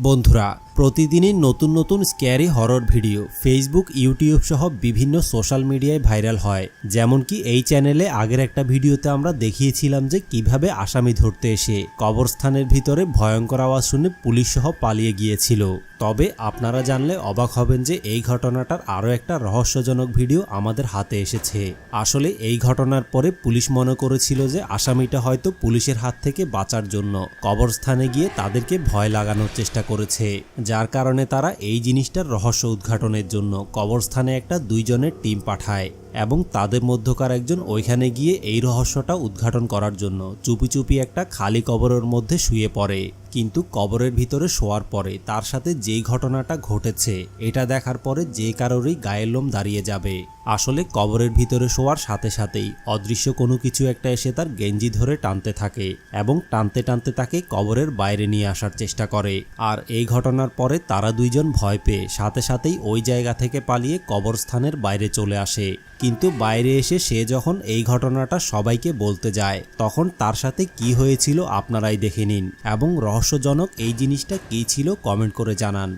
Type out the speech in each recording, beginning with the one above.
বন্ধুরা, প্রতিদিনই নতুন নতুন scary horror video Facebook, YouTube সহ বিভিন্ন সোশ্যাল মিডিয়ায় ভাইরাল হয়। যেমন কি এই চ্যানেলে আগের একটা ভিডিওতে আমরা দেখিয়েছিলাম যে কিভাবে আসামি ধরতে এসে কবরস্থানের ভিতরে ভয়ঙ্কর আওয়াজ শুনে পুলিশ সহ পালিয়ে গিয়েছিল। তবে আপনারা জানলে অবাক হবেন যে এই ঘটনাটার আরও একটা রহস্যজনক ভিডিও আমাদের হাতে এসেছে। আসলে এই ঘটনার পরে পুলিশ মনে করেছিল যে আসামিটা হয়তো পুলিশের হাত থেকে বাঁচার জন্য কবরস্থানে গিয়ে তাদেরকে ভয় লাগানোর চেষ্টা করেছে, যার কারণে তারা এই জিনিসটার রহস্য উদ্ঘাটনের জন্য কবরস্থানে একটা 2 জনের টিম পাঠায় এবং তাদের মধ্যকার একজন ওইখানে গিয়ে এই রহস্যটা উদ্ঘাটন করার জন্য চুপি চুপি একটা খালি কবরের মধ্যে শুয়ে পড়ে। কিন্তু কবরের ভিতরে শোয়ার পরে তার সাথে যেই ঘটনাটা ঘটেছে এটা দেখার পরে যে কারোরই গায়ের লোম দাঁড়িয়ে যাবে। আসলে কবরের ভিতরে শোয়ার সাথে সাথেই অদৃশ্য কোনো কিছু একটা এসে তার গেঞ্জি ধরে টানতে থাকে এবং টানতে টানতে তাকে কবরের বাইরে নিয়ে আসার চেষ্টা করে। আর এই ঘটনার পরে তারা 2 জন ভয় পেয়ে সাথে সাথেই ওই জায়গা থেকে পালিয়ে কবরস্থানের বাইরে চলে আসে। কিন্তু বাইরে এসে সে যখন এই ঘটনাটা সবাইকে বলতে যায় তখন তার সাথে কি হয়েছিল আপনারাই দেখে নিন এবং রহস্যজনক এই জিনিসটা কী ছিল কমেন্ট করে জানান।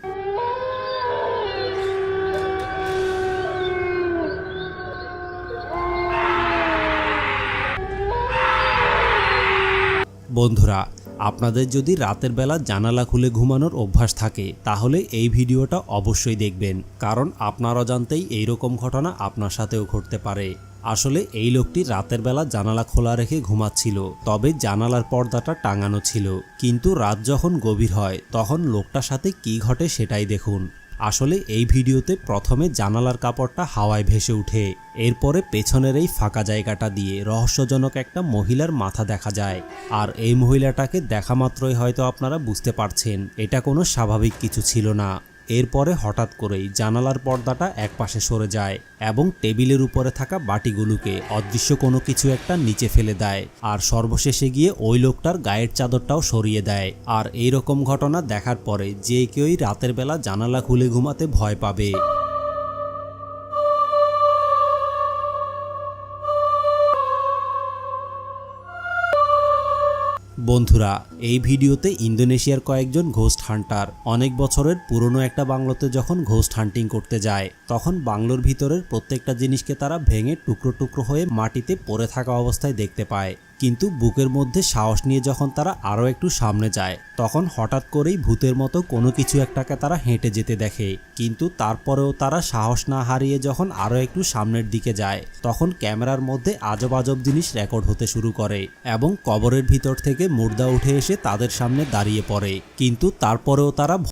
বন্ধুরা, আপনাদের যদি রাতের বেলা জানালা খুলে ঘুমানোর অভ্যাস থাকে তাহলে এই ভিডিওটা অবশ্যই দেখবেন, কারণ আপনার অজান্তেই এইরকম ঘটনা আপনার সাথেও ঘটতে পারে। আসলে এই লোকটি রাতের বেলা জানালা খোলা রেখে ঘুমাচ্ছিল, তবে জানালার পর্দাটা টাঙানো ছিল। কিন্তু রাত যখন গভীর হয় তখন লোকটার সাথে কি ঘটে সেটাই দেখুন। আসলে এই ভিডিওতে প্রথমে জানালার কাপড়টা হাওয়ায় ভেসে উঠে, এরপরে পেছনের এই ফাঁকা জায়গাটা দিয়ে রহস্যজনক একটা মহিলার মাথা দেখা যায়। আর এই মহিলাটাকে দেখা মাত্রই হয়তো আপনারা বুঝতে পারছেন এটা কোনো স্বাভাবিক কিছু ছিল না। এরপরে হঠাৎ করেই জানালার পর্দাটা একপাশে সরে যায় এবং টেবিলের উপরে থাকা বাটিগুলোকে অদৃশ্য কোনো কিছু একটা নিচে ফেলে দেয়, আর সর্বশেষে গিয়ে ওই লোকটার গায়ের চাদরটাও সরিয়ে দেয়। আর এইরকম ঘটনা দেখার পরে যে কেউই রাতের বেলা জানালা খুলে ঘুমাতে ভয় পাবে। বন্ধুরা, এই ভিডিওতে ইন্দোনেশিয়ার কয়েকজন ঘোস্ট হান্টার অনেক বছরের পুরনো একটা বাংলোতে যখন ঘোস্ট হান্টিং করতে যায় তখন বাংলোর ভিতরের প্রত্যেকটা জিনিসকে তারা ভেঙে টুকরো টুকরো হয়ে মাটিতে পড়ে থাকা অবস্থায় দেখতে পায়। কিন্তু বুকের মধ্যে সাহস নিয়ে যখন তারা আরও একটু সামনে যায় তখন হঠাৎ করেই ভূতের মতো কোনো কিছু একটাকে তারা হেঁটে যেতে দেখে। কিন্তু তারপরেও তারা সাহস না হারিয়ে যখন আরও একটু সামনের দিকে যায় তখন ক্যামেরার মধ্যে আজব আজব জিনিস রেকর্ড হতে শুরু করে এবং কবরের ভিতর থেকে মুর্দা উঠে এসে তাদের সামনে দাঁড়িয়ে পড়ে। কিন্তু তারপরেও তারা